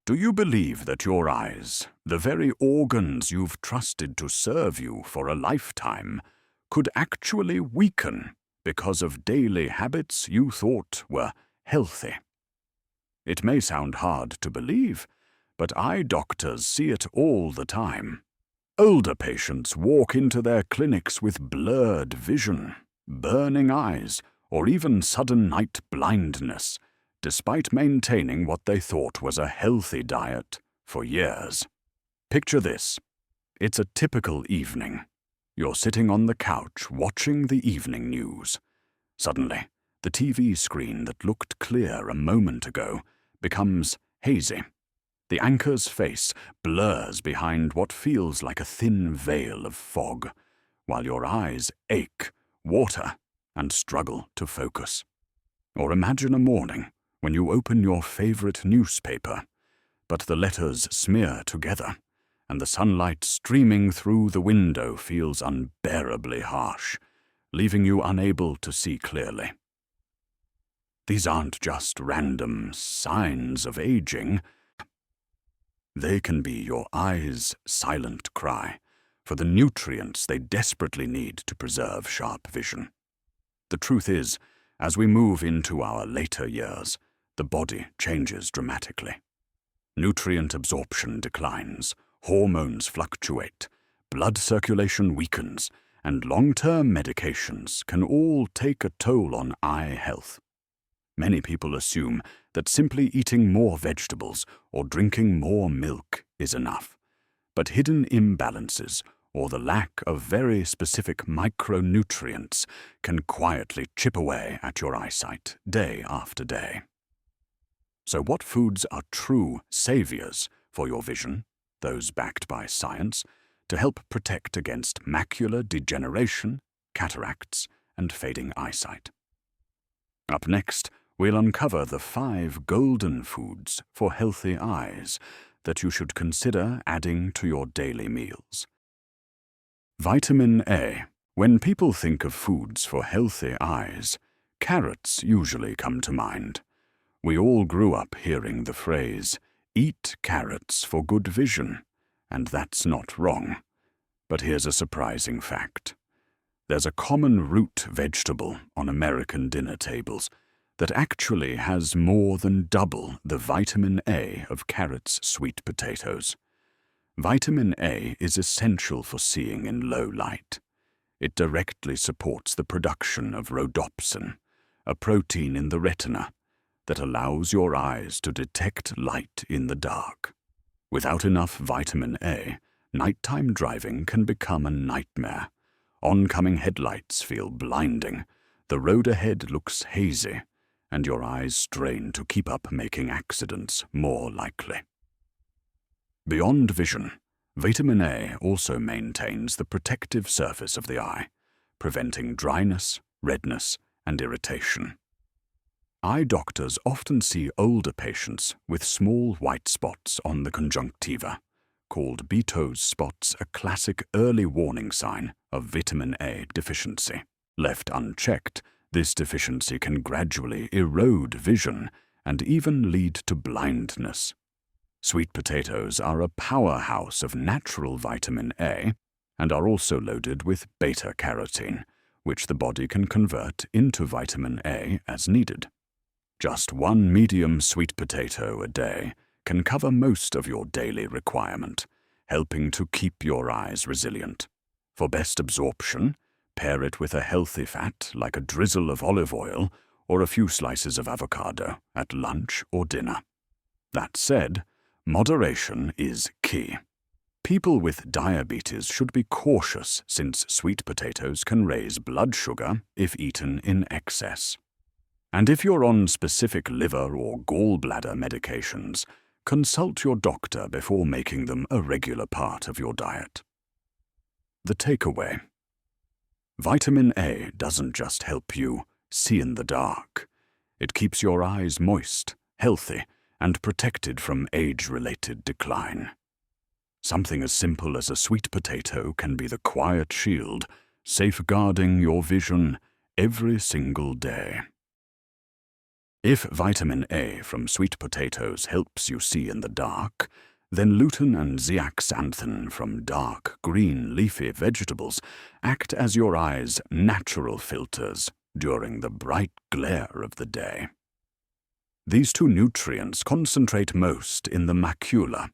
Do you believe that your eyes, the very organs you've trusted to serve you for a lifetime, could actually weaken because of daily habits you thought were healthy? It may sound hard to believe, but eye doctors see it all the time. Older patients walk into their clinics with blurred vision, burning eyes, or even sudden night blindness, despite maintaining what they thought was a healthy diet for years. Picture this. It's a typical evening. You're sitting on the couch watching the evening news. Suddenly, the TV screen that looked clear a moment ago becomes hazy. The anchor's face blurs behind what feels like a thin veil of fog, while your eyes ache, water, and struggle to focus. Or imagine a morning when you open your favorite newspaper, but the letters smear together, and the sunlight streaming through the window feels unbearably harsh, leaving you unable to see clearly. These aren't just random signs of aging. They can be your eyes' silent cry for the nutrients they desperately need to preserve sharp vision. The truth is, as we move into our later years, the body changes dramatically. Nutrient absorption declines, hormones fluctuate, blood circulation weakens, and long-term medications can all take a toll on eye health. Many people assume that simply eating more vegetables or drinking more milk is enough. But hidden imbalances or the lack of very specific micronutrients can quietly chip away at your eyesight day after day. So what foods are true saviors for your vision, those backed by science, to help protect against macular degeneration, cataracts, and fading eyesight? Up next, we'll uncover the 5 golden foods for healthy eyes that you should consider adding to your daily meals. Vitamin A. When people think of foods for healthy eyes, carrots usually come to mind. We all grew up hearing the phrase, "Eat carrots for good vision," and that's not wrong. But here's a surprising fact. There's a common root vegetable on American dinner tables that actually has more than double the vitamin A of carrots' sweet potatoes. Vitamin A is essential for seeing in low light. It directly supports the production of rhodopsin, a protein in the retina that allows your eyes to detect light in the dark. Without enough vitamin A, nighttime driving can become a nightmare. Oncoming headlights feel blinding, the road ahead looks hazy, and your eyes strain to keep up, making accidents more likely. Beyond vision, vitamin A also maintains the protective surface of the eye, preventing dryness, redness, and irritation. Eye doctors often see older patients with small white spots on the conjunctiva, called Bito's spots, a classic early warning sign of vitamin A deficiency. Left unchecked, this deficiency can gradually erode vision and even lead to blindness. Sweet potatoes are a powerhouse of natural vitamin A and are also loaded with beta-carotene, which the body can convert into vitamin A as needed. Just 1 medium sweet potato a day can cover most of your daily requirement, helping to keep your eyes resilient. For best absorption, pair it with a healthy fat like a drizzle of olive oil or a few slices of avocado at lunch or dinner. That said, moderation is key. People with diabetes should be cautious since sweet potatoes can raise blood sugar if eaten in excess. And if you're on specific liver or gallbladder medications, consult your doctor before making them a regular part of your diet. The takeaway. Vitamin A doesn't just help you see in the dark. It keeps your eyes moist, healthy, and protected from age-related decline. Something as simple as a sweet potato can be the quiet shield, safeguarding your vision every single day. If vitamin A from sweet potatoes helps you see in the dark, then lutein and zeaxanthin from dark green leafy vegetables act as your eye's natural filters during the bright glare of the day. These two nutrients concentrate most in the macula,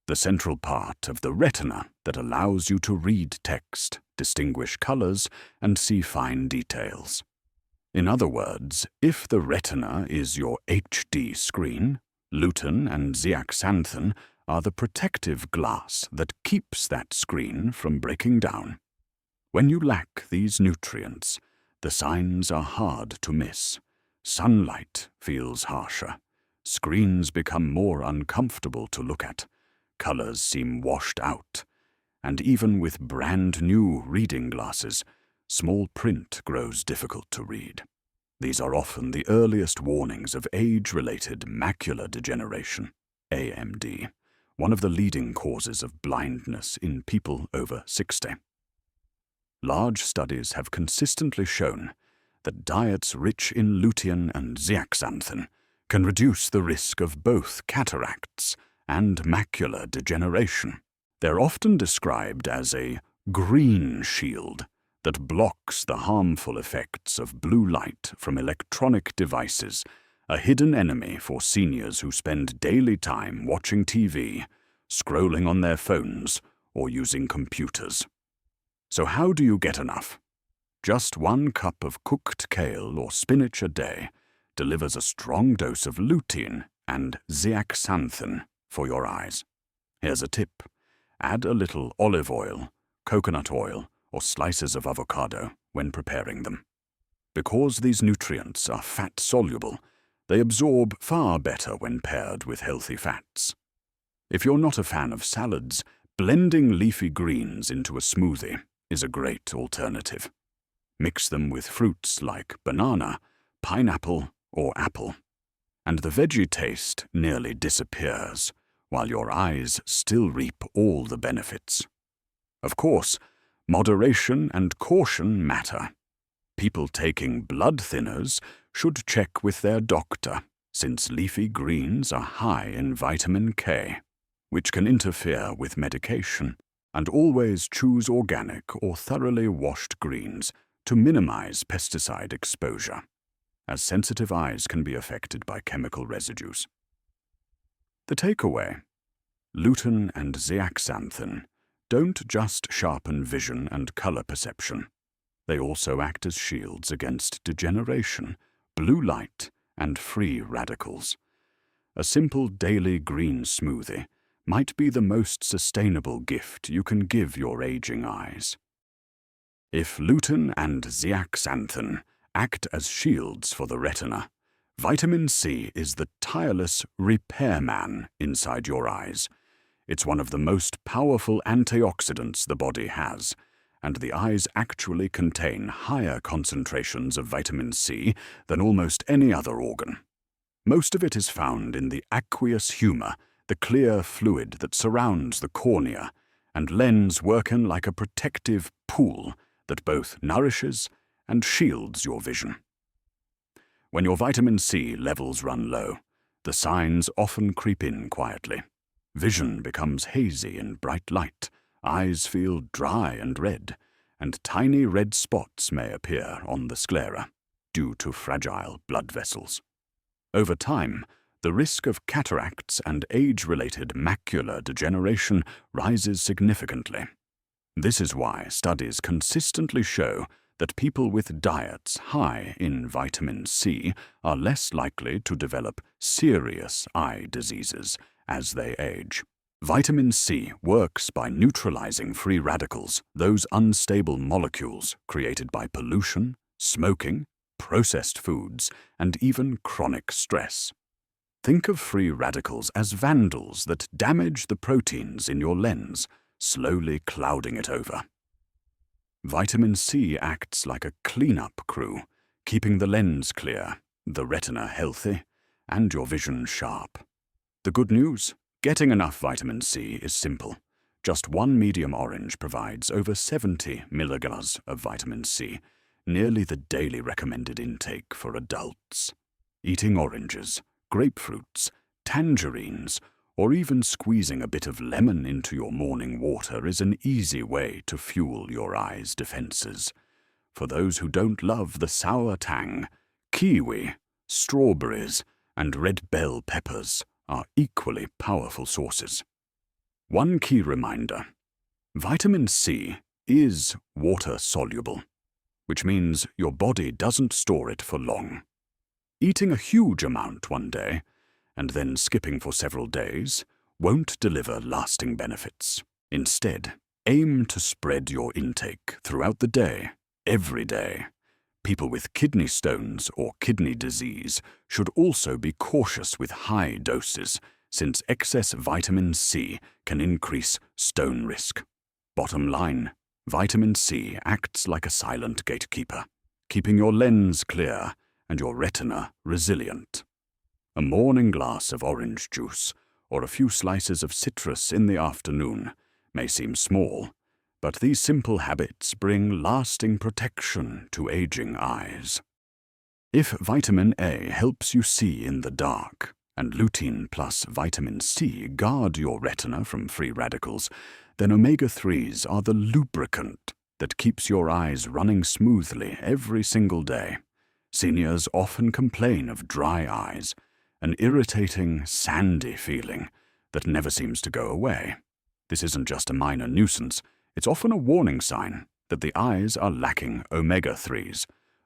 the central part of the retina that allows you to read text, distinguish colors, and see fine details. In other words, if the retina is your HD screen, lutein and zeaxanthin are the protective glass that keeps that screen from breaking down. When you lack these nutrients, the signs are hard to miss. Sunlight feels harsher. Screens become more uncomfortable to look at. Colors seem washed out. And even with brand new reading glasses, small print grows difficult to read. These are often the earliest warnings of age-related macular degeneration, AMD, one of the leading causes of blindness in people over 60. Large studies have consistently shown that diets rich in lutein and zeaxanthin can reduce the risk of both cataracts and macular degeneration. They're often described as a green shield that blocks the harmful effects of blue light from electronic devices, a hidden enemy for seniors who spend daily time watching TV, scrolling on their phones, or using computers. So how do you get enough? Just 1 cup of cooked kale or spinach a day delivers a strong dose of lutein and zeaxanthin for your eyes. Here's a tip. Add a little olive oil, coconut oil, or slices of avocado when preparing them. Because these nutrients are fat-soluble, they absorb far better when paired with healthy fats. If you're not a fan of salads, blending leafy greens into a smoothie is a great alternative. Mix them with fruits like banana, pineapple, or apple, and the veggie taste nearly disappears, while your eyes still reap all the benefits. Of course, moderation and caution matter. People taking blood thinners should check with their doctor, since leafy greens are high in vitamin K, which can interfere with medication, and always choose organic or thoroughly washed greens to minimize pesticide exposure, as sensitive eyes can be affected by chemical residues. The takeaway: lutein and zeaxanthin don't just sharpen vision and color perception. They also act as shields against degeneration, blue light, and free radicals. A simple daily green smoothie might be the most sustainable gift you can give your aging eyes. If lutein and zeaxanthin act as shields for the retina, vitamin C is the tireless repairman inside your eyes. It's one of the most powerful antioxidants the body has, and the eyes actually contain higher concentrations of vitamin C than almost any other organ. Most of it is found in the aqueous humor, the clear fluid that surrounds the cornea, and lens working like a protective pool that both nourishes and shields your vision. When your vitamin C levels run low, the signs often creep in quietly. Vision becomes hazy in bright light, eyes feel dry and red, and tiny red spots may appear on the sclera due to fragile blood vessels. Over time, the risk of cataracts and age-related macular degeneration rises significantly. This is why studies consistently show that people with diets high in vitamin C are less likely to develop serious eye diseases as they age. Vitamin C works by neutralizing free radicals, those unstable molecules created by pollution, smoking, processed foods, and even chronic stress. Think of free radicals as vandals that damage the proteins in your lens, slowly clouding it over. Vitamin C acts like a cleanup crew, keeping the lens clear, the retina healthy, and your vision sharp. The good news? Getting enough vitamin C is simple. Just 1 medium orange provides over 70 milligrams of vitamin C, nearly the daily recommended intake for adults. Eating oranges, grapefruits, tangerines, or even squeezing a bit of lemon into your morning water is an easy way to fuel your eyes' defenses. For those who don't love the sour tang, kiwi, strawberries, and red bell peppers are equally powerful sources. One key reminder: vitamin C is water-soluble, which means your body doesn't store it for long. Eating a huge amount one day and then skipping for several days won't deliver lasting benefits. Instead, aim to spread your intake throughout the day, every day. People with kidney stones or kidney disease should also be cautious with high doses, since excess vitamin C can increase stone risk. Bottom line, vitamin C acts like a silent gatekeeper, keeping your lens clear and your retina resilient. A morning glass of orange juice or a few slices of citrus in the afternoon may seem small, but these simple habits bring lasting protection to aging eyes. If vitamin A helps you see in the dark, and lutein plus vitamin C guard your retina from free radicals, then omega-3s are the lubricant that keeps your eyes running smoothly every single day. Seniors often complain of dry eyes, an irritating, sandy feeling that never seems to go away. This isn't just a minor nuisance, it's often a warning sign that the eyes are lacking omega-3s.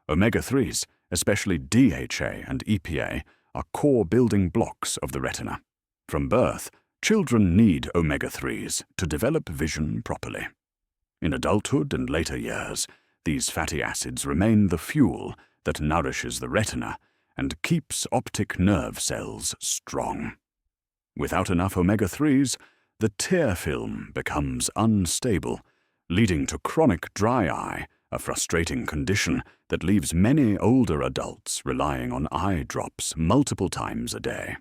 Omega-3s, especially DHA and EPA, are core building blocks of the retina. From birth, children need omega-3s to develop vision properly. In adulthood and later years, these fatty acids remain the fuel that nourishes the retina and keeps optic nerve cells strong. Without enough omega-3s, the tear film becomes unstable, leading to chronic dry eye, a frustrating condition that leaves many older adults relying on eye drops multiple times a day.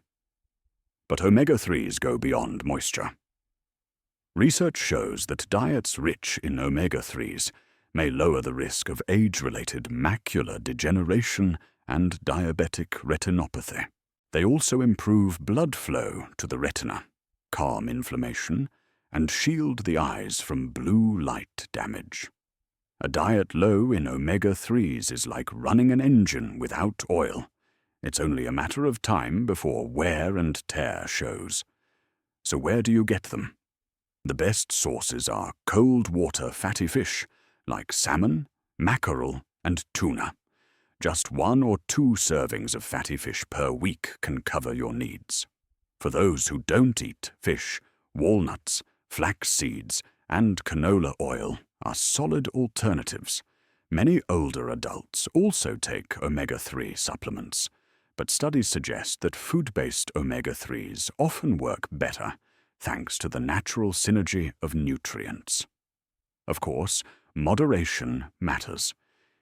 But omega-3s go beyond moisture. Research shows that diets rich in omega-3s may lower the risk of age-related macular degeneration and diabetic retinopathy. They also improve blood flow to the retina, calm inflammation, and shield the eyes from blue light damage. A diet low in omega-3s is like running an engine without oil. It's only a matter of time before wear and tear shows. So where do you get them? The best sources are cold water fatty fish like salmon, mackerel, and tuna. Just 1 or 2 servings of fatty fish per week can cover your needs. For those who don't eat fish, walnuts, flax seeds, and canola oil are solid alternatives. Many older adults also take omega-3 supplements, but studies suggest that food-based omega-3s often work better thanks to the natural synergy of nutrients. Of course, moderation matters.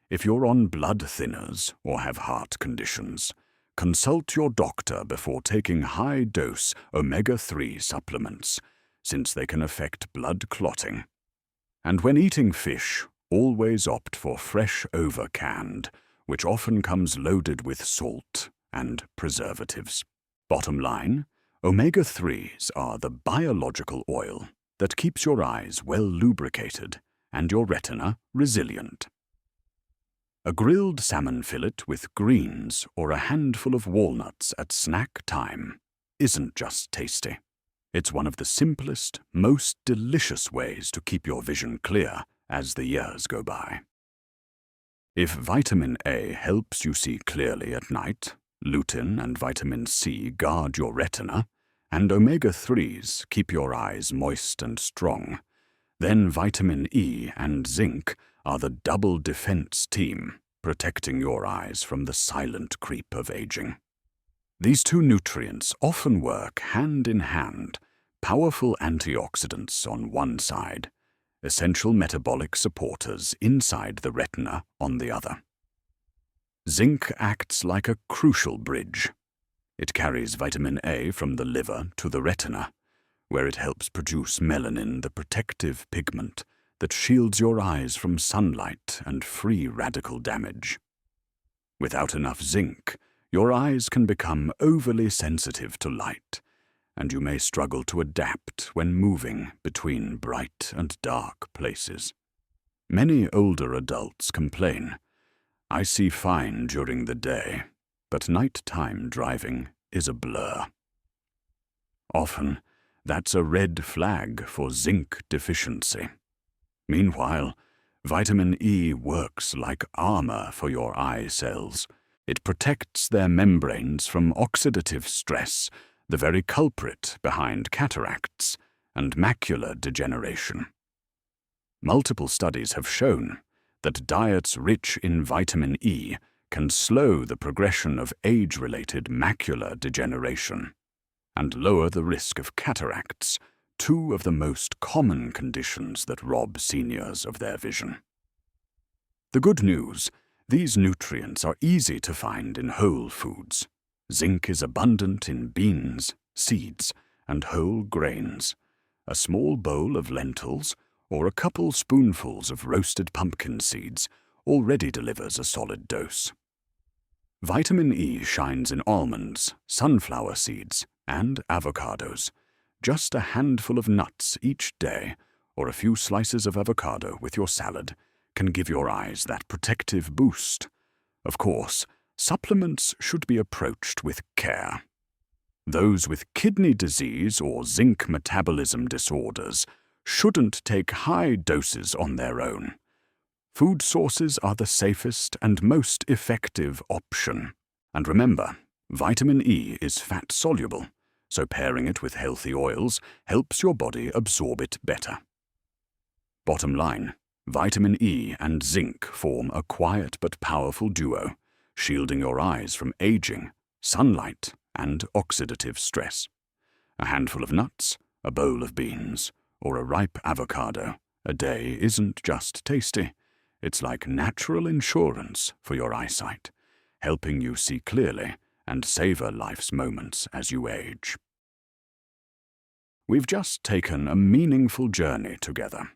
If you're on blood thinners or have heart conditions, consult your doctor before taking high-dose omega-3 supplements, since they can affect blood clotting. And when eating fish, always opt for fresh over-canned, which often comes loaded with salt and preservatives. Bottom line, omega-3s are the biological oil that keeps your eyes well lubricated and your retina resilient. A grilled salmon fillet with greens or a handful of walnuts at snack time isn't just tasty. It's one of the simplest, most delicious ways to keep your vision clear as the years go by. If vitamin A helps you see clearly at night, lutein and vitamin C guard your retina, and omega-3s keep your eyes moist and strong, then vitamin E and zinc are the double defense team, protecting your eyes from the silent creep of aging. These 2 nutrients often work hand in hand, powerful antioxidants on one side, essential metabolic supporters inside the retina on the other. Zinc acts like a crucial bridge. It carries vitamin A from the liver to the retina, where it helps produce melanin, the protective pigment that shields your eyes from sunlight and free radical damage. Without enough zinc, your eyes can become overly sensitive to light, and you may struggle to adapt when moving between bright and dark places. Many older adults complain, "I see fine during the day, but nighttime driving is a blur." Often, that's a red flag for zinc deficiency. Meanwhile, vitamin E works like armor for your eye cells. It protects their membranes from oxidative stress, the very culprit behind cataracts and macular degeneration. Multiple studies have shown that diets rich in vitamin E can slow the progression of age-related macular degeneration and lower the risk of cataracts, two of the most common conditions that rob seniors of their vision. The good news, these nutrients are easy to find in whole foods. Zinc is abundant in beans, seeds, and whole grains. A small bowl of lentils or a couple spoonfuls of roasted pumpkin seeds already delivers a solid dose. Vitamin E shines in almonds, sunflower seeds, and avocados. Just a handful of nuts each day, or a few slices of avocado with your salad, can give your eyes that protective boost. Of course, supplements should be approached with care. Those with kidney disease or zinc metabolism disorders shouldn't take high doses on their own. Food sources are the safest and most effective option. And remember, vitamin E is fat-soluble, so pairing it with healthy oils helps your body absorb it better. Bottom line, vitamin E and zinc form a quiet but powerful duo, shielding your eyes from aging, sunlight, and oxidative stress. A handful of nuts, a bowl of beans, or a ripe avocado a day isn't just tasty, it's like natural insurance for your eyesight, helping you see clearly and savor life's moments as you age. We've just taken a meaningful journey together,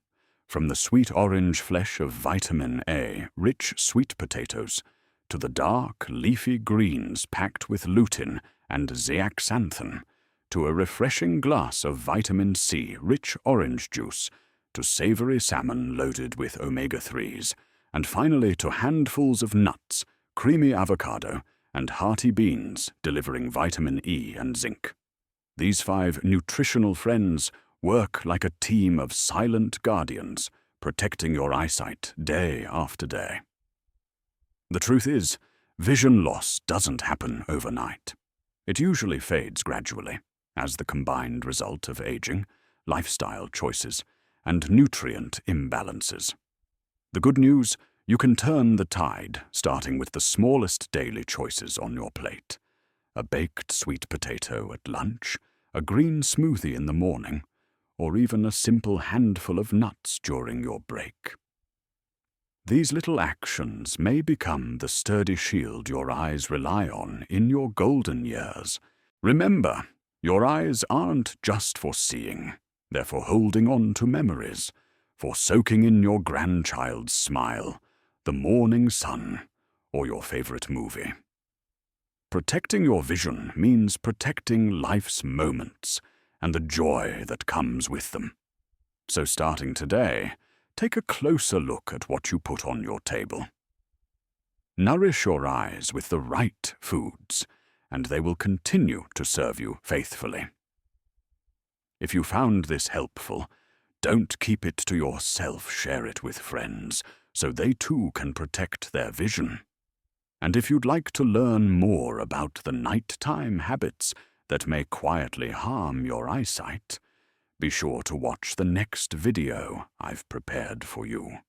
from the sweet orange flesh of vitamin A, rich sweet potatoes, to the dark, leafy greens packed with lutein and zeaxanthin, to a refreshing glass of vitamin C, rich orange juice, to savory salmon loaded with omega-3s, and finally to handfuls of nuts, creamy avocado, and hearty beans delivering vitamin E and zinc. These 5 nutritional friends work like a team of silent guardians, protecting your eyesight day after day. The truth is, vision loss doesn't happen overnight. It usually fades gradually, as the combined result of aging, lifestyle choices, and nutrient imbalances. The good news, you can turn the tide, starting with the smallest daily choices on your plate. A baked sweet potato at lunch, a green smoothie in the morning, or even a simple handful of nuts during your break. These little actions may become the sturdy shield your eyes rely on in your golden years. Remember, your eyes aren't just for seeing, they're for holding on to memories, for soaking in your grandchild's smile, the morning sun, or your favorite movie. Protecting your vision means protecting life's moments and the joy that comes with them. So starting today, take a closer look at what you put on your table. Nourish your eyes with the right foods, and they will continue to serve you faithfully. If you found this helpful, don't keep it to yourself, share it with friends, so they too can protect their vision. And if you'd like to learn more about the nighttime habits that may quietly harm your eyesight, be sure to watch the next video I've prepared for you.